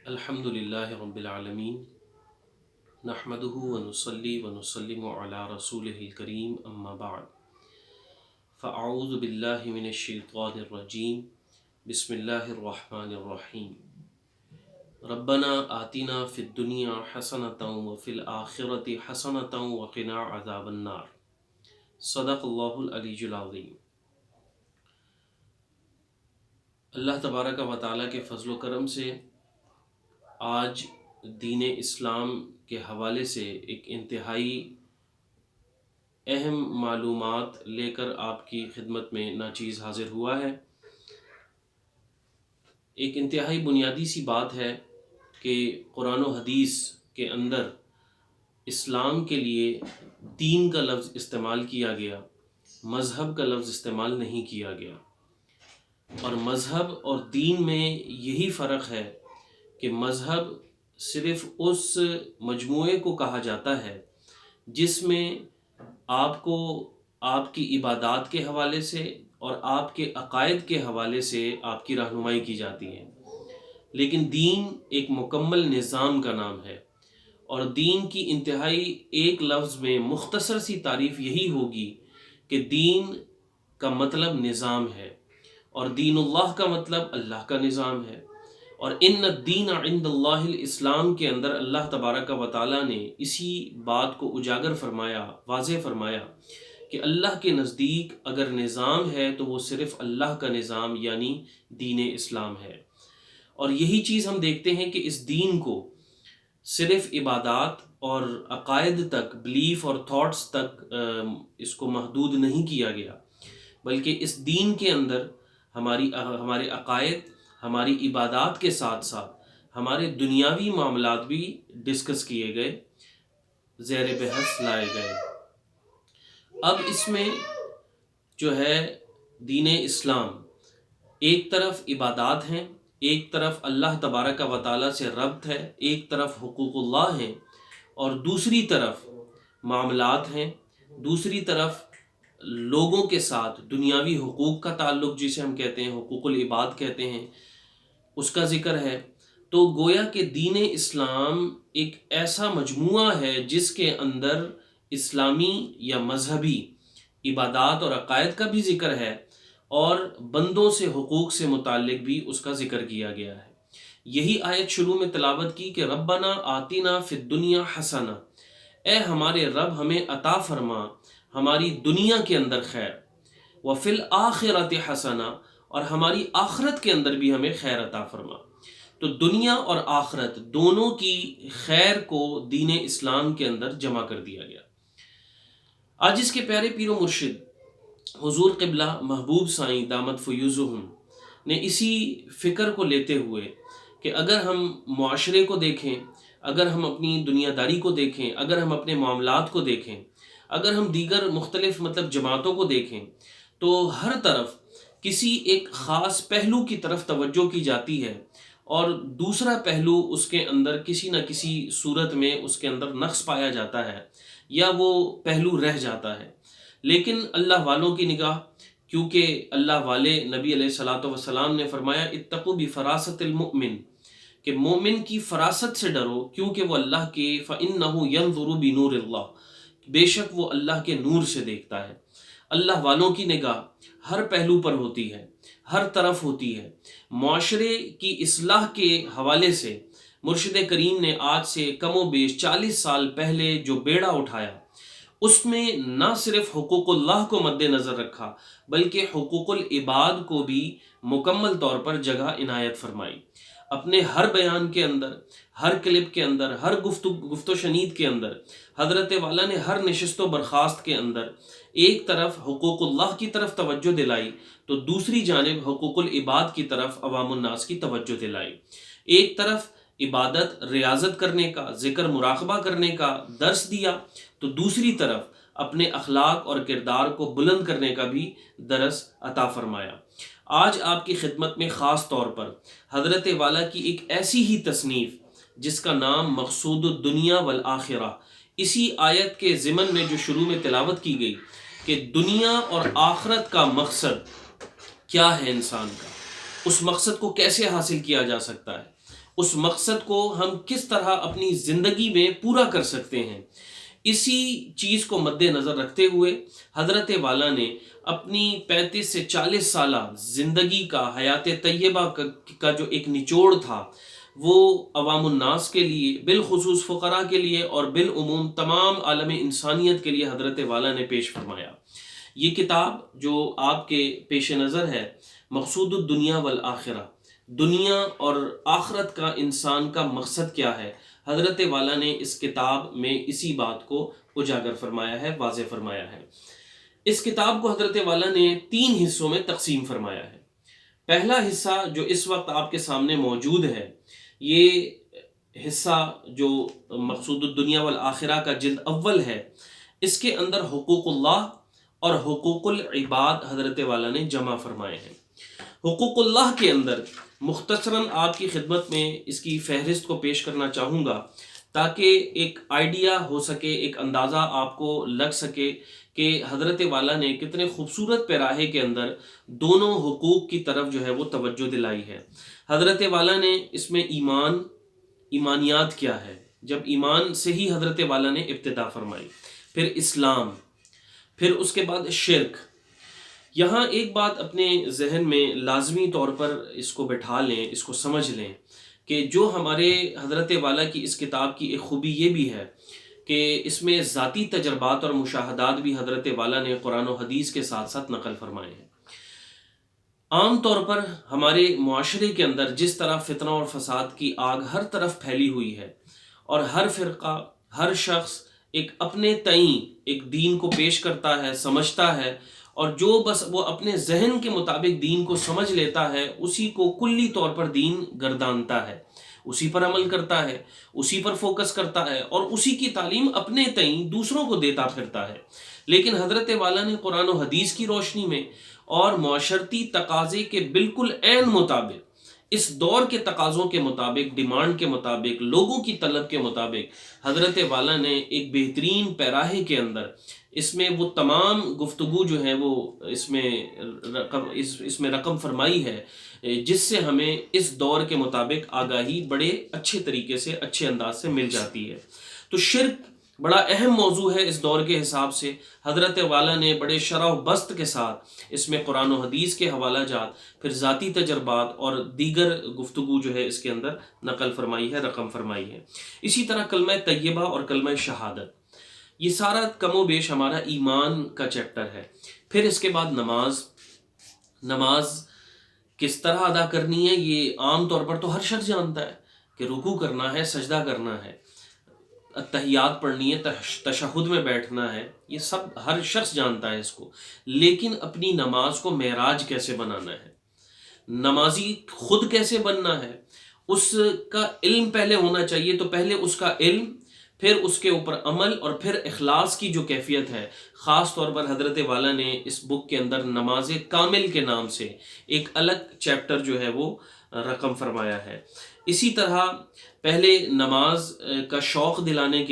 الحمد للہ رب العالمین نحمده ونصلی ونسلم علی رسولہ الکریم اما بعد فاعوذ باللہ من الشیطان الرجیم بسم اللہ الرحمن الرحیم ربنا آتنا فی الدنیا حسنۃ وفی الآخرۃ حسنۃ وقنا عذاب النار صدق اللہ العلی العظیم۔ اللہ تبارک و تعالیٰ کے فضل و کرم سے آج دین اسلام کے حوالے سے ایک انتہائی اہم معلومات لے کر آپ کی خدمت میں ناچیز حاضر ہوا ہے۔ ایک انتہائی بنیادی سی بات ہے کہ قرآن و حدیث کے اندر اسلام کے لیے دین کا لفظ استعمال کیا گیا، مذہب کا لفظ استعمال نہیں کیا گیا۔ اور مذہب اور دین میں یہی فرق ہے کہ مذہب صرف اس مجموعے کو کہا جاتا ہے جس میں آپ کو آپ کی عبادات کے حوالے سے اور آپ کے عقائد کے حوالے سے آپ کی رہنمائی کی جاتی ہے، لیکن دین ایک مکمل نظام کا نام ہے، اور دین کی انتہائی ایک لفظ میں مختصر سی تعریف یہی ہوگی کہ دین کا مطلب نظام ہے، اور دین اللہ کا مطلب اللہ کا نظام ہے۔ اور ان الدین عند اللہ الاسلام کے اندر اللہ تبارک و تعالیٰ نے اسی بات کو اجاگر فرمایا، واضح فرمایا کہ اللہ کے نزدیک اگر نظام ہے تو وہ صرف اللہ کا نظام یعنی دین اسلام ہے۔ اور یہی چیز ہم دیکھتے ہیں کہ اس دین کو صرف عبادات اور عقائد تک، بلیف اور تھاٹس تک اس کو محدود نہیں کیا گیا، بلکہ اس دین کے اندر ہمارے عقائد، ہماری عبادات کے ساتھ ساتھ ہمارے دنیاوی معاملات بھی ڈسکس کیے گئے، زیر بحث لائے گئے۔ اب اس میں جو ہے دین اسلام، ایک طرف عبادات ہیں، ایک طرف اللہ تبارک و تعالیٰ سے ربط ہے، ایک طرف حقوق اللہ ہیں، اور دوسری طرف معاملات ہیں، دوسری طرف لوگوں کے ساتھ دنیاوی حقوق کا تعلق، جسے ہم کہتے ہیں حقوق العباد کہتے ہیں، اس کا ذکر ہے۔ تو گویا کہ دین اسلام ایک ایسا مجموعہ ہے جس کے اندر اسلامی یا مذہبی عبادات اور عقائد کا بھی ذکر ہے، اور بندوں سے حقوق سے متعلق بھی اس کا ذکر کیا گیا ہے۔ یہی آیت شروع میں تلاوت کی کہ ربنا آتنا فی الدنیا حسنہ، اے ہمارے رب ہمیں عطا فرما ہماری دنیا کے اندر خیر، وفی الآخرۃ حسنہ، اور ہماری آخرت کے اندر بھی ہمیں خیر عطا فرما۔ تو دنیا اور آخرت دونوں کی خیر کو دین اسلام کے اندر جمع کر دیا گیا۔ آج اس کے پیارے پیر و مرشد حضور قبلہ محبوب سائیں دامت فیوضہم نے اسی فکر کو لیتے ہوئے کہ اگر ہم معاشرے کو دیکھیں، اگر ہم اپنی دنیا داری کو دیکھیں، اگر ہم اپنے معاملات کو دیکھیں، اگر ہم دیگر مختلف جماعتوں کو دیکھیں، تو ہر طرف کسی ایک خاص پہلو کی طرف توجہ کی جاتی ہے، اور دوسرا پہلو اس کے اندر کسی نہ کسی صورت میں اس کے اندر نقص پایا جاتا ہے، یا وہ پہلو رہ جاتا ہے۔ لیکن اللہ والوں کی نگاہ، کیونکہ اللہ والے نبی علیہ الصلاۃ والسلام نے فرمایا اتقوا بفراست المؤمن، کہ مومن کی فراست سے ڈرو، کیونکہ وہ اللہ کے فإنہ ينظر بنور اللہ، بے شک وہ اللہ کے نور سے دیکھتا ہے۔ اللہ والوں کی نگاہ ہر پہلو پر ہوتی ہے، ہر طرف ہوتی ہے۔ معاشرے کی اصلاح کے حوالے سے مرشد کریم نے آج سے کم و بیش 40 سال پہلے جو بیڑا اٹھایا، اس میں نہ صرف حقوق اللہ کو مد نظر رکھا، بلکہ حقوق العباد کو بھی مکمل طور پر جگہ عنایت فرمائی۔ اپنے ہر بیان کے اندر، ہر کلپ کے اندر، ہر گفت و شنید کے اندر، حضرت والا نے ہر نشست و برخاست کے اندر ایک طرف حقوق اللہ کی طرف توجہ دلائی، تو دوسری جانب حقوق العباد کی طرف عوام الناس کی توجہ دلائی۔ ایک طرف عبادت ریاضت کرنے کا، ذکر مراقبہ کرنے کا درس دیا، تو دوسری طرف اپنے اخلاق اور کردار کو بلند کرنے کا بھی درس عطا فرمایا۔ آج آپ کی خدمت میں خاص طور پر حضرت والا کی ایک ایسی ہی تصنیف جس کا نام مقصود الدنیا والآخرہ، اسی آیت کے ضمن میں جو شروع میں تلاوت کی گئی کہ دنیا اور آخرت کا مقصد کیا ہے، انسان کا اس مقصد کو کیسے حاصل کیا جا سکتا ہے، اس مقصد کو ہم کس طرح اپنی زندگی میں پورا کر سکتے ہیں، اسی چیز کو مد نظر رکھتے ہوئے حضرت والا نے اپنی 35 سے 40 سالہ زندگی کا، حیات طیبہ کا جو ایک نچوڑ تھا، وہ عوام الناس کے لیے، بالخصوص فقراء کے لیے اور بالعموم تمام عالم انسانیت کے لیے حضرت والا نے پیش فرمایا۔ یہ کتاب جو آپ کے پیش نظر ہے، مقصود الدنیا والآخرہ، دنیا اور آخرت کا انسان کا مقصد کیا ہے، حضرت والا نے اس کتاب میں اسی بات کو اجاگر فرمایا ہے، واضح فرمایا ہے۔ اس کتاب کو حضرت والا نے 3 حصوں میں تقسیم فرمایا ہے۔ پہلا حصہ جو اس وقت آپ کے سامنے موجود ہے، یہ حصہ جو مقصود الدنیا والآخرہ کا جلد اول ہے، اس کے اندر حقوق اللہ اور حقوق العباد حضرت والا نے جمع فرمائے ہیں۔ حقوق اللہ کے اندر مختصراً آپ کی خدمت میں اس کی فہرست کو پیش کرنا چاہوں گا، تاکہ ایک آئیڈیا ہو سکے، ایک اندازہ آپ کو لگ سکے کہ حضرت والا نے کتنے خوبصورت پیراہے کے اندر دونوں حقوق کی طرف جو ہے وہ توجہ دلائی ہے۔ حضرت والا نے اس میں ایمانیات کیا ہے، جب ایمان سے ہی حضرت والا نے ابتدا فرمائی، پھر اسلام، پھر اس کے بعد شرک۔ یہاں ایک بات اپنے ذہن میں لازمی طور پر اس کو بٹھا لیں، اس کو سمجھ لیں کہ جو ہمارے حضرت والا کی اس کتاب کی ایک خوبی یہ بھی ہے کہ اس میں ذاتی تجربات اور مشاہدات بھی حضرت والا نے قرآن و حدیث کے ساتھ ساتھ نقل فرمائے ہیں۔ عام طور پر ہمارے معاشرے کے اندر جس طرح فتنہ اور فساد کی آگ ہر طرف پھیلی ہوئی ہے، اور ہر فرقہ، ہر شخص ایک اپنے تئیں ایک دین کو پیش کرتا ہے، سمجھتا ہے، اور جو بس وہ اپنے ذہن کے مطابق دین کو سمجھ لیتا ہے، اسی کو کلی طور پر دین گردانتا ہے، اسی پر عمل کرتا ہے، اسی پر فوکس کرتا ہے، اور اسی کی تعلیم اپنے تئیں دوسروں کو دیتا پھرتا ہے۔ لیکن حضرت والا نے قرآن و حدیث کی روشنی میں اور معاشرتی تقاضے کے بالکل عین مطابق، اس دور کے تقاضوں کے مطابق، ڈیمانڈ کے مطابق، لوگوں کی طلب کے مطابق، حضرت والا نے ایک بہترین پیراہے کے اندر اس میں وہ تمام گفتگو جو ہے وہ اس میں رقم فرمائی ہے، جس سے ہمیں اس دور کے مطابق آگاہی بڑے اچھے طریقے سے، اچھے انداز سے مل جاتی ہے۔ تو شرک بڑا اہم موضوع ہے اس دور کے حساب سے۔ حضرت والا نے بڑے شرح و بسط کے ساتھ اس میں قرآن و حدیث کے حوالہ جات، پھر ذاتی تجربات اور دیگر گفتگو جو ہے اس کے اندر نقل فرمائی ہے، رقم فرمائی ہے۔ اسی طرح کلمہ طیبہ اور کلمہ شہادت، یہ سارا کم و بیش ہمارا ایمان کا چیپٹر ہے۔ پھر اس کے بعد نماز کس طرح ادا کرنی ہے، یہ عام طور پر تو ہر شخص جانتا ہے کہ رکوع کرنا ہے، سجدہ کرنا ہے، اتحیات پڑھنی ہے، تشہد میں بیٹھنا ہے، یہ سب ہر شخص جانتا ہے اس کو۔ لیکن اپنی نماز کو معراج کیسے بنانا ہے، نمازی خود کیسے بننا ہے، اس کا علم پہلے ہونا چاہیے۔ تو پہلے اس کا علم، پھر اس کے اوپر عمل، اور پھر اخلاص کی جو کیفیت ہے، خاص طور پر حضرت والا نے اس بک کے اندر نماز کامل کے نام سے ایک الگ چیپٹر جو ہے وہ رقم فرمایا ہے۔ اسی طرح پہلے نماز کا شوق دلانے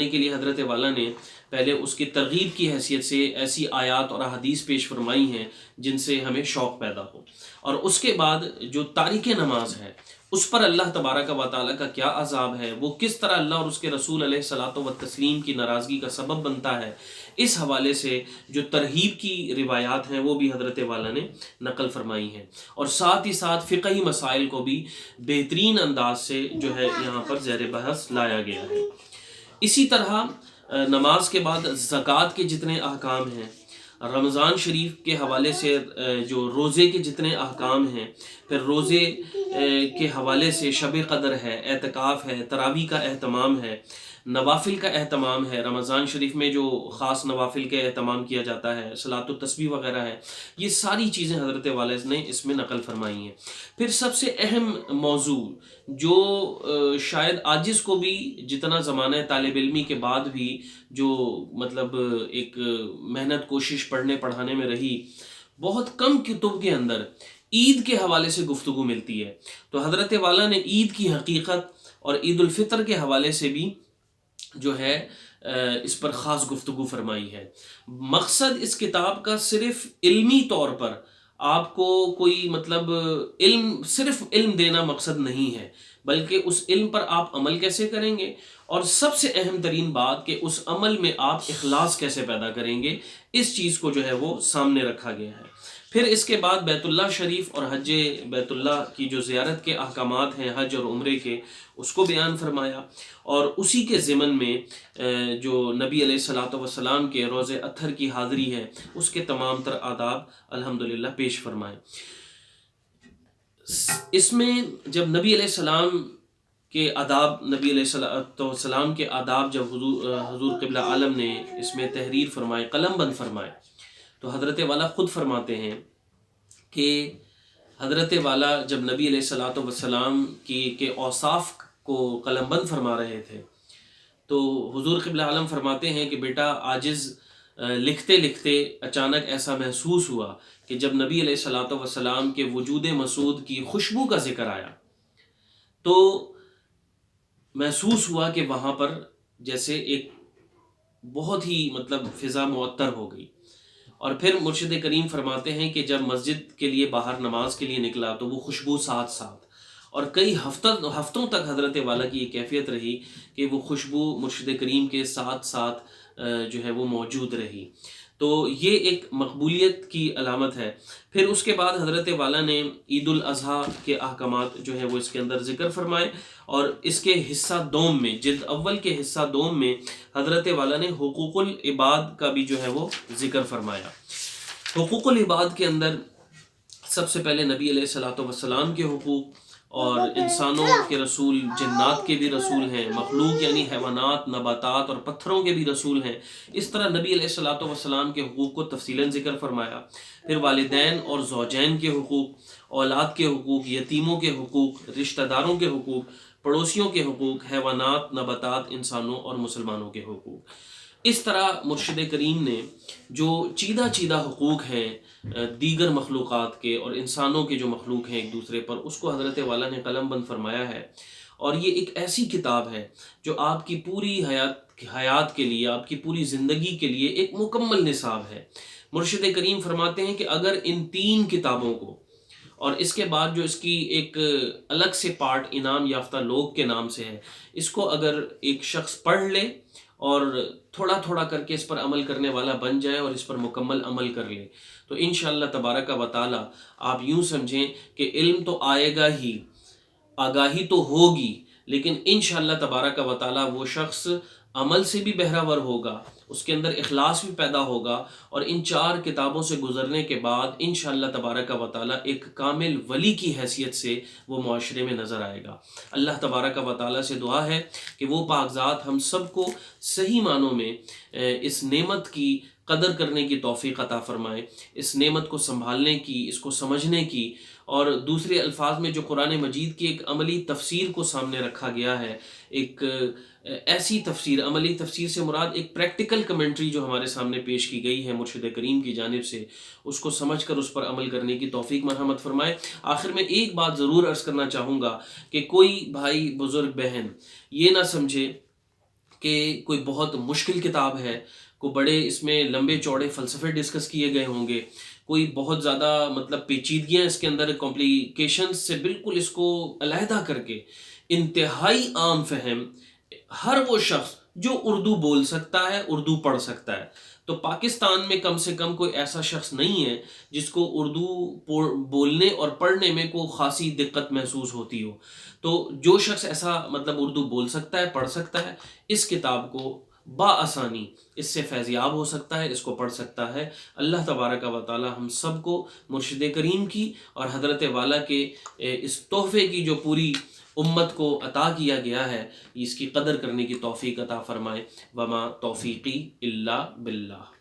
کے لیے حضرت والا نے پہلے اس کی ترغیب کی حیثیت سے ایسی آیات اور احادیث پیش فرمائی ہیں جن سے ہمیں شوق پیدا ہو، اور اس کے بعد جو تارک نماز ہے اس پر اللہ تبارک و تعالیٰ کا کیا عذاب ہے، وہ کس طرح اللہ اور اس کے رسول علیہ الصلاۃ والتسلیم کی ناراضگی کا سبب بنتا ہے، اس حوالے سے جو ترغیب کی روایات ہیں وہ بھی حضرت والا نے نقل فرمائی ہیں، اور ساتھ ہی ساتھ فقہی مسائل کو بھی بہترین انداز سے جو ہے یہاں پر زیر بحث لایا گیا ہے۔ اسی طرح نماز کے بعد زکوٰۃ کے جتنے احکام ہیں، رمضان شریف کے حوالے سے جو روزے کے جتنے احکام ہیں، پھر روزے کے حوالے سے شب قدر ہے، اعتکاف ہے، تراویح کا اہتمام ہے، نوافل کا اہتمام ہے، رمضان شریف میں جو خاص نوافل کا اہتمام کیا جاتا ہے، صلاۃ التسبیح وغیرہ ہے، یہ ساری چیزیں حضرت والا نے اس میں نقل فرمائی ہیں۔ پھر سب سے اہم موضوع جو شاید عاجز کو بھی جتنا زمانہ طالب علمی کے بعد بھی جو مطلب ایک محنت کوشش پڑھنے پڑھانے میں رہی، بہت کم کتب کے اندر عید کے حوالے سے گفتگو ملتی ہے، تو حضرت والا نے عید کی حقیقت اور عید الفطر کے حوالے سے بھی جو ہے اس پر خاص گفتگو فرمائی ہے۔ مقصد اس کتاب کا صرف علمی طور پر آپ کو کوئی مطلب علم، صرف علم دینا مقصد نہیں ہے، بلکہ اس علم پر آپ عمل کیسے کریں گے، اور سب سے اہم ترین بات کہ اس عمل میں آپ اخلاص کیسے پیدا کریں گے، اس چیز کو جو ہے وہ سامنے رکھا گیا ہے۔ پھر اس کے بعد بیت اللہ شریف اور حج بیت اللہ کی جو زیارت کے احکامات ہیں حج اور عمرے کے، اس کو بیان فرمایا، اور اسی کے ضمن میں جو نبی علیہ الصلوۃ والسلام کے روضہ اطہر کی حاضری ہے، اس کے تمام تر آداب الحمدللہ پیش فرمائے۔ اس میں جب نبی علیہ السلام کے آداب، نبی علیہ السلام کے آداب جب حضور قبلہ عالم نے اس میں تحریر فرمائے، قلم بند فرمائے، تو حضرت والا خود فرماتے ہیں کہ حضرت والا جب نبی علیہ الصلوۃ والسلام کے اوصاف کو قلم بند فرما رہے تھے، تو حضور قبلہ عالم فرماتے ہیں کہ بیٹا عاجز، لکھتے لکھتے اچانک ایسا محسوس ہوا کہ جب نبی علیہ الصلوۃ والسلام کے وجود مسعود کی خوشبو کا ذکر آیا، تو محسوس ہوا کہ وہاں پر جیسے ایک بہت ہی مطلب فضا معطر ہو گئی۔ اور پھر مرشد کریم فرماتے ہیں کہ جب مسجد کے لیے باہر نماز کے لیے نکلا تو وہ خوشبو ساتھ ساتھ، اور کئی ہفتوں تک حضرت والا کی یہ کیفیت رہی کہ وہ خوشبو مرشد کریم کے ساتھ ساتھ جو ہے وہ موجود رہی۔ تو یہ ایک مقبولیت کی علامت ہے۔ پھر اس کے بعد حضرت والا نے عید الاضحیٰ کے احکامات جو ہے وہ اس کے اندر ذکر فرمائے، اور اس کے حصہ دوم میں، جلد اول کے حصہ دوم میں حضرت والا نے حقوق العباد کا بھی جو ہے وہ ذکر فرمایا۔ حقوق العباد کے اندر سب سے پہلے نبی علیہ الصلوۃ والسلام کے حقوق، اور انسانوں کے رسول، جنات کے بھی رسول ہیں، مخلوق یعنی حیوانات، نباتات اور پتھروں کے بھی رسول ہیں۔ اس طرح نبی علیہ الصلوۃ والسلام کے حقوق کو تفصیلاً ذکر فرمایا۔ پھر والدین اور زوجین کے حقوق، اولاد کے حقوق، یتیموں کے حقوق، رشتہ داروں کے حقوق، پڑوسیوں کے حقوق، حیوانات، نباتات، انسانوں اور مسلمانوں کے حقوق۔ اس طرح مرشد کریم نے جو چیدہ حقوق ہیں دیگر مخلوقات کے اور انسانوں کے جو مخلوق ہیں ایک دوسرے پر، اس کو حضرت والا نے قلم بند فرمایا ہے۔ اور یہ ایک ایسی کتاب ہے جو آپ کی پوری حیات کے لیے، آپ کی پوری زندگی کے لیے ایک مکمل نصاب ہے۔ مرشد کریم فرماتے ہیں کہ اگر ان 3 کتابوں کو، اور اس کے بعد جو اس کی ایک الگ سے پارٹ انعام یافتہ لوگ کے نام سے ہے، اس کو اگر ایک شخص پڑھ لے اور تھوڑا تھوڑا کر کے اس پر عمل کرنے والا بن جائے اور اس پر مکمل عمل کر لے، تو انشاءاللہ تبارک و تعالی آپ یوں سمجھیں کہ علم تو آئے گا ہی، آگاہی تو ہوگی، لیکن انشاءاللہ تبارک و تعالی وہ شخص عمل سے بھی بہراور ہوگا، اس کے اندر اخلاص بھی پیدا ہوگا، اور ان 4 کتابوں سے گزرنے کے بعد انشاءاللہ تبارک و تعالی ایک کامل ولی کی حیثیت سے وہ معاشرے میں نظر آئے گا۔ اللہ تبارک و تعالی سے دعا ہے کہ وہ پاک ذات ہم سب کو صحیح معنوں میں اس نعمت کی قدر کرنے کی توفیق عطا فرمائے، اس نعمت کو سنبھالنے کی، اس کو سمجھنے کی، اور دوسرے الفاظ میں جو قرآن مجید کی ایک عملی تفسیر کو سامنے رکھا گیا ہے، ایک ایسی تفسیر، عملی تفسیر سے مراد ایک پریکٹیکل کمنٹری جو ہمارے سامنے پیش کی گئی ہے مرشد کریم کی جانب سے، اس کو سمجھ کر اس پر عمل کرنے کی توفیق مرحمت فرمائے۔ آخر میں ایک بات ضرور عرض کرنا چاہوں گا کہ کوئی بھائی، بزرگ، بہن یہ نہ سمجھے کہ کوئی بہت مشکل کتاب ہے، کوئی بڑے اس میں لمبے چوڑے فلسفے ڈسکس کیے گئے ہوں گے، کوئی بہت زیادہ مطلب پیچیدگیاں اس کے اندر، کمپلیکیشنز سے بالکل اس کو علیحدہ کر کے انتہائی عام فہم ہر وہ شخص جو اردو بول سکتا ہے، اردو پڑھ سکتا ہے۔ تو پاکستان میں کم سے کم کوئی ایسا شخص نہیں ہے جس کو اردو بولنے اور پڑھنے میں کوئی خاصی دقت محسوس ہوتی ہو۔ تو جو شخص ایسا مطلب اردو بول سکتا ہے، پڑھ سکتا ہے، اس کتاب کو بآسانی اس سے فیضیاب ہو سکتا ہے، اس کو پڑھ سکتا ہے۔ اللہ تبارک و تعالی ہم سب کو مرشد کریم کی اور حضرت والا کے اس تحفے کی جو پوری امت کو عطا کیا گیا ہے، اس کی قدر کرنے کی توفیق عطا فرمائے۔ وما توفیقی الا باللہ۔